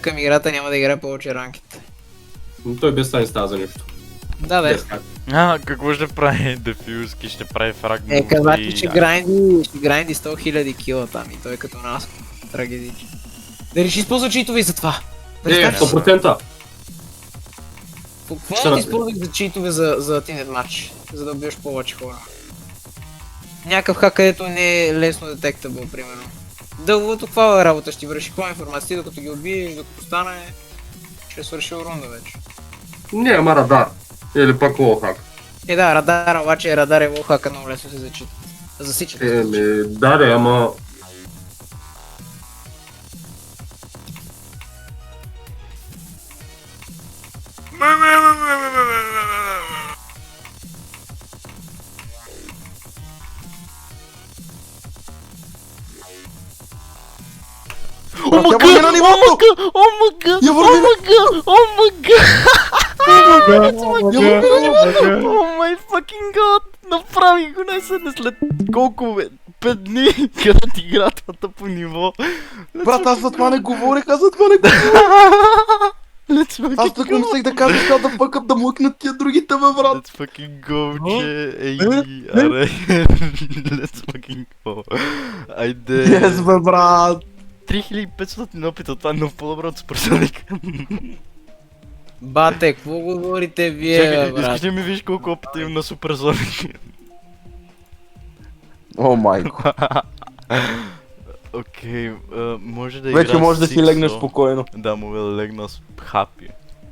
към играта, няма да играе повече ранките. Но той без това не става за нищо. Да, Без да. как. Какво ще прави Дефюзки? Ще прави фраг Каза, че ще грайнди 100 000 кила там и той като нас. Трагедич. Да реши използва читове за това. Представи си. 100%. Какво да използвах за читове за Teamnet матч? За да убиеш повече хора. Някакъв хак, където не е лесно детектабъл, примерно. Дългото каква работа ще ти върши, каква информация, докато ги убиеш, докато стане, ще свърши рунда вече. Не, ама радар. Или пак лохак. Да, радар, обаче радар е лохака, много лесно се зачита. Засичат. Да, ама... Омага! О май fucking god! Направи го не след колко 5 дни, като играта по ниво. Брат, аз за това не говорих, Аз тук мислех да кажа, да фъкат да млъкнат тия другите, бе, брат. Let's fucking go, че, аре, let's fucking go. Айде. Yes, бе, брат. 3500 опита, това е много по-добро от Суперсоник. Бате, какво говорите вие, Чакай, брат? искаш да ми видиш колко опита имам на Суперсоник? О, майко. Окей, може да игра Вече може да си Sixto. легнеш спокойно. Да, мога да легна с хапи.